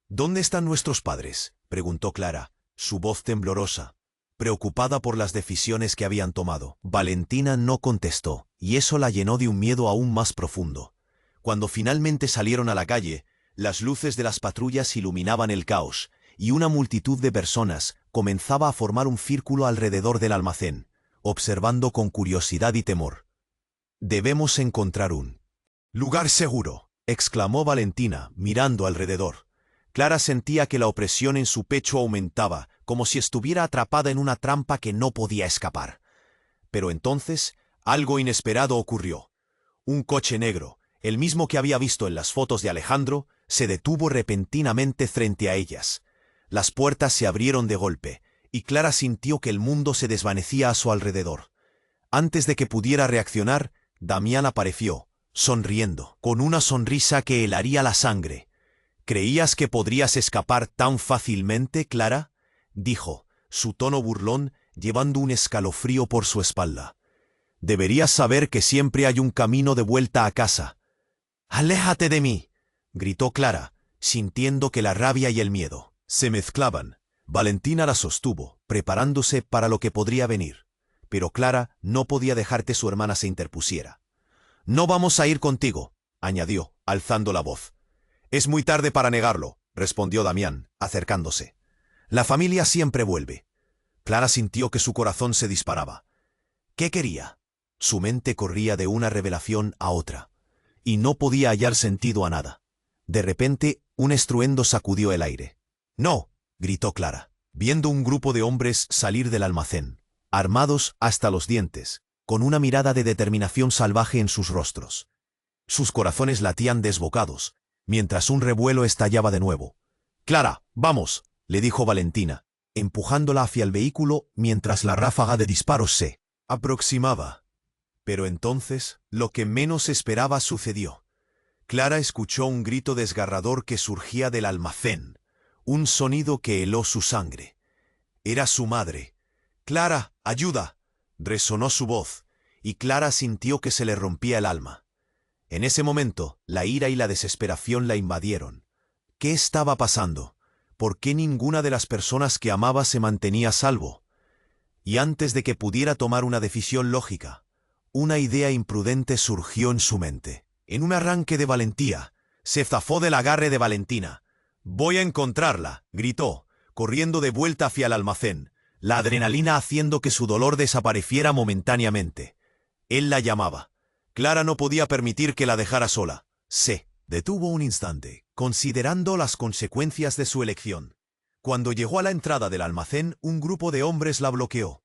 ¿Dónde están nuestros padres?, preguntó Clara, su voz temblorosa, preocupada por las decisiones que habían tomado. Valentina no contestó, y eso la llenó de un miedo aún más profundo. Cuando finalmente salieron a la calle, las luces de las patrullas iluminaban el caos, y una multitud de personas comenzaba a formar un círculo alrededor del almacén, observando con curiosidad y temor. «Debemos encontrar un lugar seguro», exclamó Valentina, mirando alrededor. Clara sentía que la opresión en su pecho aumentaba, como si estuviera atrapada en una trampa que no podía escapar. Pero entonces, algo inesperado ocurrió. Un coche negro, el mismo que había visto en las fotos de Alejandro, se detuvo repentinamente frente a ellas. Las puertas se abrieron de golpe, y Clara sintió que el mundo se desvanecía a su alrededor. Antes de que pudiera reaccionar, Damián apareció, sonriendo, con una sonrisa que helaría la sangre. «¿Creías que podrías escapar tan fácilmente, Clara?», dijo, su tono burlón llevando un escalofrío por su espalda. «Deberías saber que siempre hay un camino de vuelta a casa». «¡Aléjate de mí!», gritó Clara, sintiendo que la rabia y el miedo se mezclaban. Valentina la sostuvo, preparándose para lo que podría venir. Pero Clara no podía dejar que su hermana se interpusiera. No vamos a ir contigo, añadió, alzando la voz. Es muy tarde para negarlo, respondió Damián, acercándose. La familia siempre vuelve. Clara sintió que su corazón se disparaba. ¿Qué quería? Su mente corría de una revelación a otra, y no podía hallar sentido a nada. De repente, un estruendo sacudió el aire. ¡No!, gritó Clara, viendo un grupo de hombres salir del almacén, armados hasta los dientes, con una mirada de determinación salvaje en sus rostros. Sus corazones latían desbocados, mientras un revuelo estallaba de nuevo. «Clara, vamos», le dijo Valentina, empujándola hacia el vehículo mientras la ráfaga de disparos se aproximaba. Pero entonces, lo que menos esperaba sucedió. Clara escuchó un grito desgarrador que surgía del almacén, un sonido que heló su sangre. Era su madre. «Clara, ayuda», resonó su voz, y Clara sintió que se le rompía el alma. En ese momento, la ira y la desesperación la invadieron. ¿Qué estaba pasando? ¿Por qué ninguna de las personas que amaba se mantenía a salvo? Y antes de que pudiera tomar una decisión lógica, una idea imprudente surgió en su mente. En un arranque de valentía, se zafó del agarre de Valentina. «Voy a encontrarla», gritó, corriendo de vuelta hacia el almacén, la adrenalina haciendo que su dolor desapareciera momentáneamente. Él la llamaba. Clara no podía permitir que la dejara sola. Se detuvo un instante, considerando las consecuencias de su elección. Cuando llegó a la entrada del almacén, un grupo de hombres la bloqueó.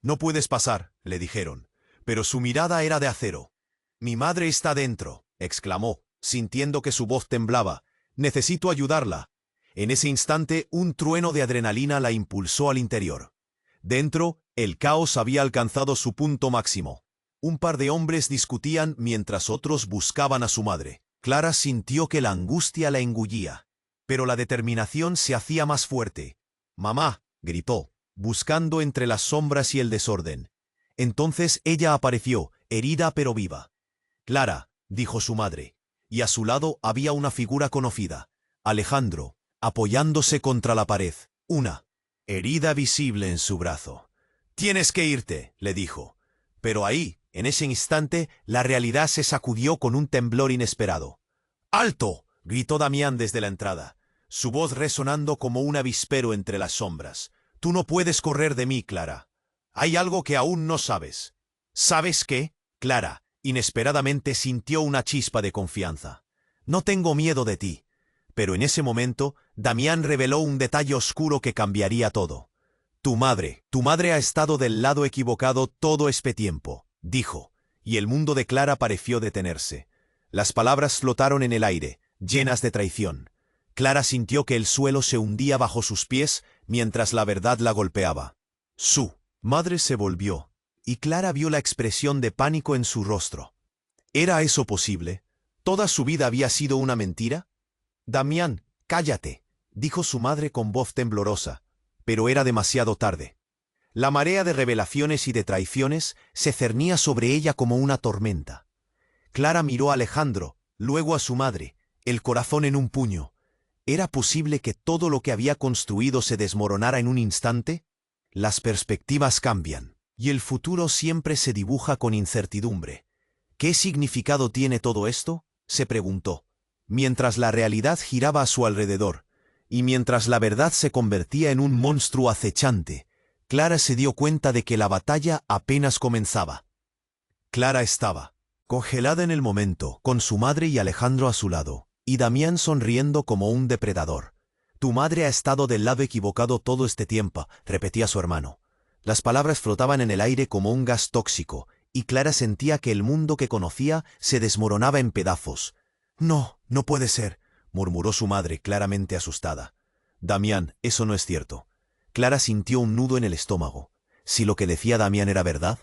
«No puedes pasar», le dijeron, pero su mirada era de acero. «Mi madre está dentro», exclamó, sintiendo que su voz temblaba. «Necesito ayudarla». En ese instante, un trueno de adrenalina la impulsó al interior. Dentro, el caos había alcanzado su punto máximo. Un par de hombres discutían mientras otros buscaban a su madre. Clara sintió que la angustia la engullía, pero la determinación se hacía más fuerte. «Mamá», gritó, buscando entre las sombras y el desorden. Entonces ella apareció, herida pero viva. «Clara», dijo su madre, y a su lado había una figura conocida, Alejandro, apoyándose contra la pared, una herida visible en su brazo. «Tienes que irte», le dijo. Pero ahí, en ese instante, la realidad se sacudió con un temblor inesperado. «¡Alto!», gritó Damián desde la entrada, su voz resonando como un avispero entre las sombras. «Tú no puedes correr de mí, Clara. Hay algo que aún no sabes». «¿Sabes qué?». Clara, inesperadamente, sintió una chispa de confianza. «No tengo miedo de ti». Pero en ese momento, Damián reveló un detalle oscuro que cambiaría todo. Tu madre ha estado del lado equivocado todo este tiempo», dijo, y el mundo de Clara pareció detenerse. Las palabras flotaron en el aire, llenas de traición. Clara sintió que el suelo se hundía bajo sus pies mientras la verdad la golpeaba. Su madre se volvió, y Clara vio la expresión de pánico en su rostro. ¿Era eso posible? ¿Toda su vida había sido una mentira? «Damián, cállate», dijo su madre con voz temblorosa, pero era demasiado tarde. La marea de revelaciones y de traiciones se cernía sobre ella como una tormenta. Clara miró a Alejandro, luego a su madre, el corazón en un puño. ¿Era posible que todo lo que había construido se desmoronara en un instante? Las perspectivas cambian, y el futuro siempre se dibuja con incertidumbre. ¿Qué significado tiene todo esto?, se preguntó, mientras la realidad giraba a su alrededor, y mientras la verdad se convertía en un monstruo acechante. Clara se dio cuenta de que la batalla apenas comenzaba. Clara estaba congelada en el momento, con su madre y Alejandro a su lado, y Damián sonriendo como un depredador. «Tu madre ha estado del lado equivocado todo este tiempo», repetía su hermano. Las palabras flotaban en el aire como un gas tóxico, y Clara sentía que el mundo que conocía se desmoronaba en pedazos. «No, no puede ser», murmuró su madre, claramente asustada. «Damián, eso no es cierto». Clara sintió un nudo en el estómago. ¿Si lo que decía Damián era verdad?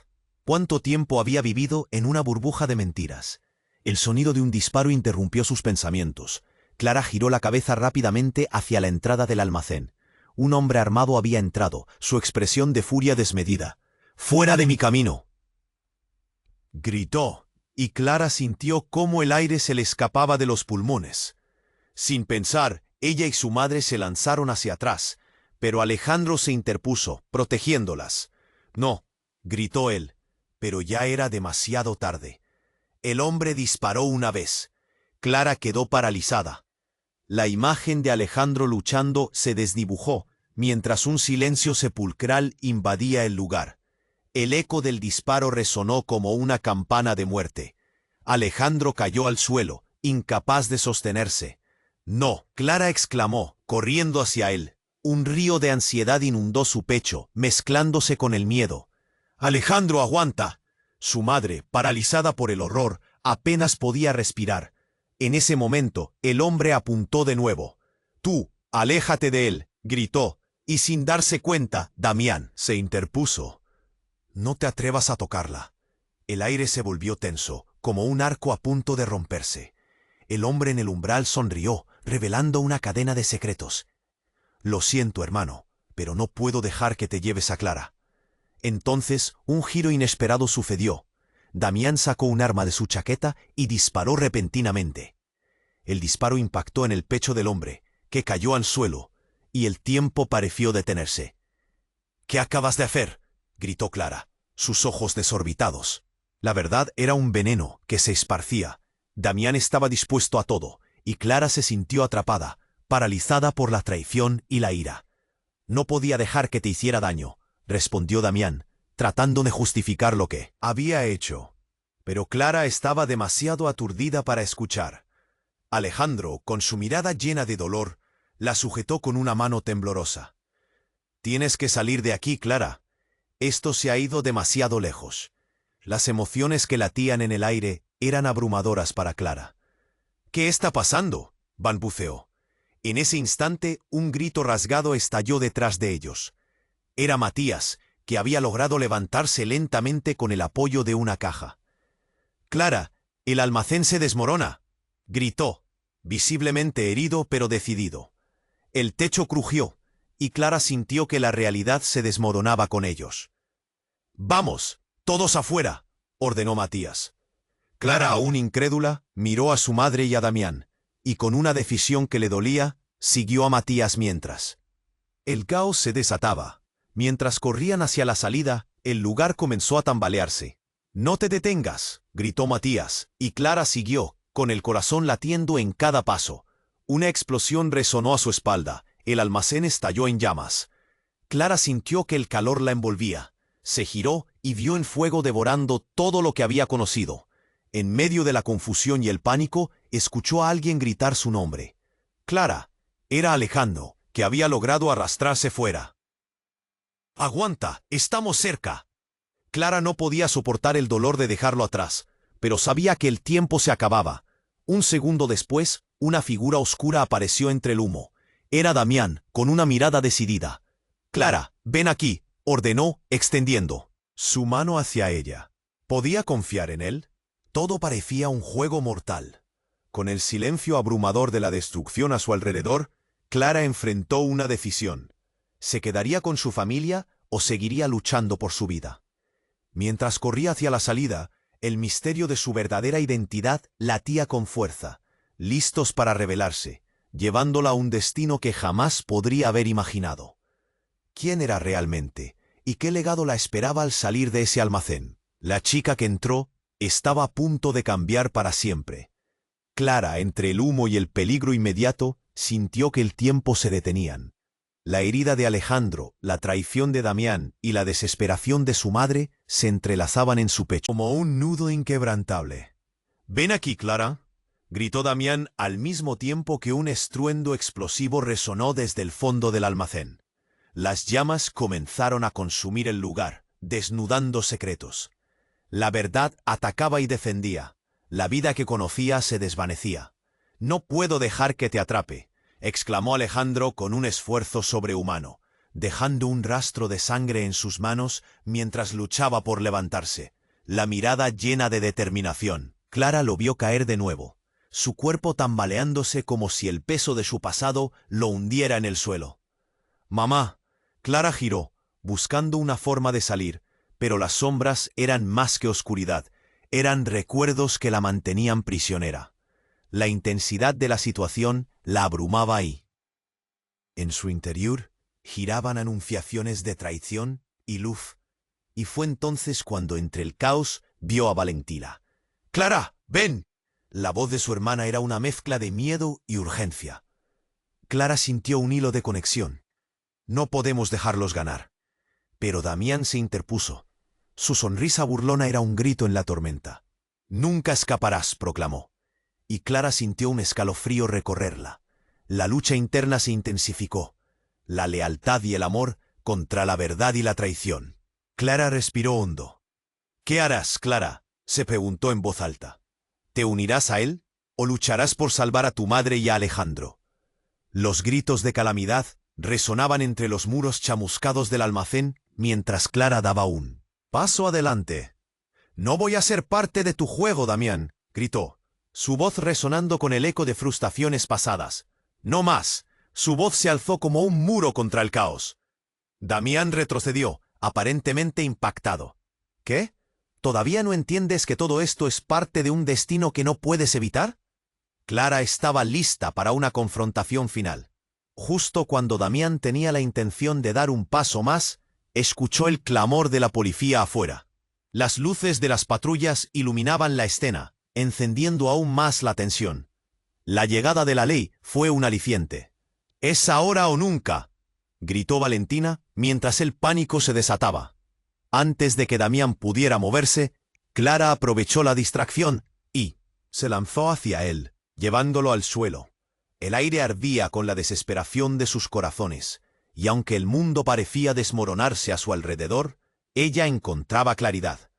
¿Cuánto tiempo había vivido en una burbuja de mentiras? El sonido de un disparo interrumpió sus pensamientos. Clara giró la cabeza rápidamente hacia la entrada del almacén. Un hombre armado había entrado, su expresión de furia desmedida. «¡Fuera de mi camino!», gritó, y Clara sintió cómo el aire se le escapaba de los pulmones. Sin pensar, ella y su madre se lanzaron hacia atrás, pero Alejandro se interpuso, protegiéndolas. «No», gritó él, pero ya era demasiado tarde. El hombre disparó una vez. Clara quedó paralizada. La imagen de Alejandro luchando se desdibujó, mientras un silencio sepulcral invadía el lugar. El eco del disparo resonó como una campana de muerte. Alejandro cayó al suelo, incapaz de sostenerse. «No», Clara exclamó, corriendo hacia él. Un río de ansiedad inundó su pecho, mezclándose con el miedo. «Alejandro, aguanta». Su madre, paralizada por el horror, apenas podía respirar. En ese momento, el hombre apuntó de nuevo. «Tú, aléjate de él», gritó, y sin darse cuenta, Damián se interpuso. «No te atrevas a tocarla». El aire se volvió tenso, como un arco a punto de romperse. El hombre en el umbral sonrió, revelando una cadena de secretos. «Lo siento, hermano, pero no puedo dejar que te lleves a Clara». Entonces, un giro inesperado sucedió. Damián sacó un arma de su chaqueta y disparó repentinamente. El disparo impactó en el pecho del hombre, que cayó al suelo, y el tiempo pareció detenerse. «¿Qué acabas de hacer?», gritó Clara, sus ojos desorbitados. La verdad era un veneno que se esparcía. Damián estaba dispuesto a todo, y Clara se sintió atrapada, paralizada por la traición y la ira. «No podía dejar que te hiciera daño», respondió Damián, tratando de justificar lo que había hecho. Pero Clara estaba demasiado aturdida para escuchar. Alejandro, con su mirada llena de dolor, la sujetó con una mano temblorosa. «Tienes que salir de aquí, Clara. Esto se ha ido demasiado lejos». Las emociones que latían en el aire eran abrumadoras para Clara. «¿Qué está pasando?», balbuceó. En ese instante, un grito rasgado estalló detrás de ellos. Era Matías, que había logrado levantarse lentamente con el apoyo de una caja. «Clara, el almacén se desmorona», gritó, visiblemente herido pero decidido. El techo crujió, y Clara sintió que la realidad se desmoronaba con ellos. «Vamos, todos afuera», ordenó Matías. Clara, aún incrédula, miró a su madre y a Damián, y con una decisión que le dolía, siguió a Matías mientras. El caos se desataba. Mientras corrían hacia la salida, el lugar comenzó a tambalearse. «No te detengas», gritó Matías, y Clara siguió, con el corazón latiendo en cada paso. Una explosión resonó a su espalda, el almacén estalló en llamas. Clara sintió que el calor la envolvía. Se giró y vio en fuego devorando todo lo que había conocido. En medio de la confusión y el pánico, escuchó a alguien gritar su nombre. «Clara». Era Alejandro, que había logrado arrastrarse fuera. «Aguanta, estamos cerca». Clara no podía soportar el dolor de dejarlo atrás, pero sabía que el tiempo se acababa. Un segundo después, una figura oscura apareció entre el humo. Era Damián, con una mirada decidida. «Clara, ven aquí», ordenó, extendiendo su mano hacia ella. ¿Podía confiar en él? Todo parecía un juego mortal. Con el silencio abrumador de la destrucción a su alrededor, Clara enfrentó una decisión. ¿Se quedaría con su familia o seguiría luchando por su vida? Mientras corría hacia la salida, el misterio de su verdadera identidad latía con fuerza, listos para revelarse, llevándola a un destino que jamás podría haber imaginado. ¿Quién era realmente? ¿Y qué legado la esperaba al salir de ese almacén? La chica que entró estaba a punto de cambiar para siempre. Clara, entre el humo y el peligro inmediato, sintió que el tiempo se detenían. La herida de Alejandro, la traición de Damián y la desesperación de su madre se entrelazaban en su pecho como un nudo inquebrantable. «Ven aquí, Clara», gritó Damián al mismo tiempo que un estruendo explosivo resonó desde el fondo del almacén. Las llamas comenzaron a consumir el lugar, desnudando secretos. La verdad atacaba y defendía. La vida que conocía se desvanecía. «No puedo dejar que te atrape», exclamó Alejandro con un esfuerzo sobrehumano, dejando un rastro de sangre en sus manos mientras luchaba por levantarse, la mirada llena de determinación. Clara lo vio caer de nuevo, su cuerpo tambaleándose como si el peso de su pasado lo hundiera en el suelo. «Mamá». Clara giró, buscando una forma de salir, pero las sombras eran más que oscuridad, eran recuerdos que la mantenían prisionera. La intensidad de la situación la abrumaba ahí. En su interior giraban anunciaciones de traición y luz, y fue entonces cuando entre el caos vio a Valentina. ¡Clara, ven! La voz de su hermana era una mezcla de miedo y urgencia. Clara sintió un hilo de conexión. No podemos dejarlos ganar. Pero Damián se interpuso. Su sonrisa burlona era un grito en la tormenta. «Nunca escaparás», proclamó. Y Clara sintió un escalofrío recorrerla. La lucha interna se intensificó. La lealtad y el amor contra la verdad y la traición. Clara respiró hondo. «¿Qué harás, Clara?», se preguntó en voz alta. «¿Te unirás a él o lucharás por salvar a tu madre y a Alejandro?». Los gritos de calamidad resonaban entre los muros chamuscados del almacén mientras Clara daba un paso adelante. «No voy a ser parte de tu juego, Damián», gritó, su voz resonando con el eco de frustraciones pasadas. «No más». Su voz se alzó como un muro contra el caos. Damián retrocedió, aparentemente impactado. «¿Qué? ¿Todavía no entiendes que todo esto es parte de un destino que no puedes evitar?». Clara estaba lista para una confrontación final. Justo cuando Damián tenía la intención de dar un paso más, escuchó el clamor de la policía afuera. Las luces de las patrullas iluminaban la escena, encendiendo aún más la tensión. La llegada de la ley fue un aliciente. «Es ahora o nunca», gritó Valentina mientras el pánico se desataba. Antes de que Damián pudiera moverse, Clara aprovechó la distracción y se lanzó hacia él, llevándolo al suelo. El aire ardía con la desesperación de sus corazones, y aunque el mundo parecía desmoronarse a su alrededor, ella encontraba claridad.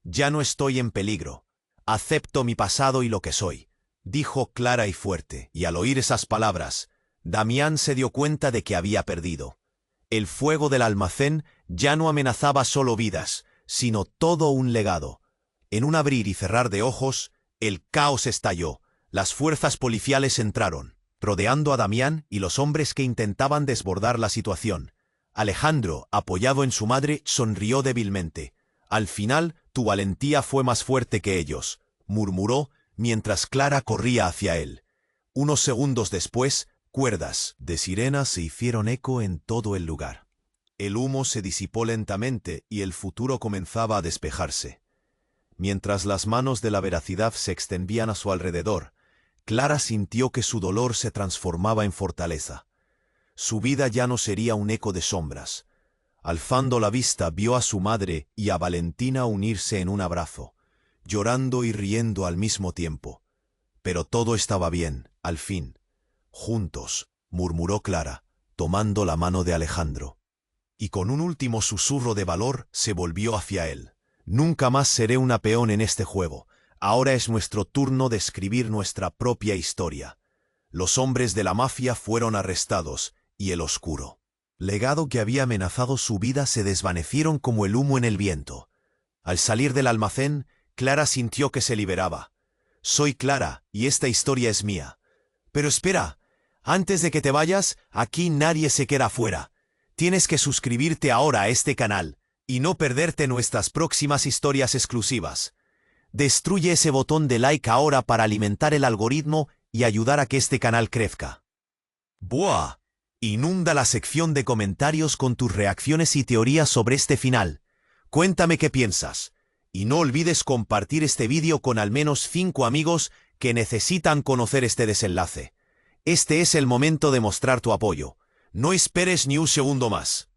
«Ya no estoy en peligro. Acepto mi pasado y lo que soy», dijo clara y fuerte, y al oír esas palabras, Damián se dio cuenta de que había perdido. El fuego del almacén ya no amenazaba solo vidas, sino todo un legado. En un abrir y cerrar de ojos, el caos estalló. Las fuerzas policiales entraron, rodeando a Damián y los hombres que intentaban desbordar la situación. Alejandro, apoyado en su madre, sonrió débilmente. «Al final, tu valentía fue más fuerte que ellos», murmuró mientras Clara corría hacia él. Unos segundos después, cuerdas de sirenas se hicieron eco en todo el lugar. El humo se disipó lentamente y el futuro comenzaba a despejarse. Mientras las manos de la veracidad se extendían a su alrededor, Clara sintió que su dolor se transformaba en fortaleza. Su vida ya no sería un eco de sombras. Alzando la vista, vio a su madre y a Valentina unirse en un abrazo, llorando y riendo al mismo tiempo. Pero todo estaba bien, al fin. «Juntos», murmuró Clara, tomando la mano de Alejandro. Y con un último susurro de valor se volvió hacia él. «Nunca más seré una peón en este juego. Ahora es nuestro turno de escribir nuestra propia historia». Los hombres de la mafia fueron arrestados, y el oscuro legado que había amenazado su vida se desvanecieron como el humo en el viento. Al salir del almacén, Clara sintió que se liberaba. «Soy Clara, y esta historia es mía». «Pero espera, antes de que te vayas, aquí nadie se queda fuera. Tienes que suscribirte ahora a este canal, y no perderte nuestras próximas historias exclusivas. Destruye ese botón de like ahora para alimentar el algoritmo y ayudar a que este canal crezca». ¡Buah! Inunda la sección de comentarios con tus reacciones y teorías sobre este final. Cuéntame qué piensas. Y no olvides compartir este vídeo con al menos 5 amigos que necesitan conocer este desenlace. Este es el momento de mostrar tu apoyo. No esperes ni un segundo más.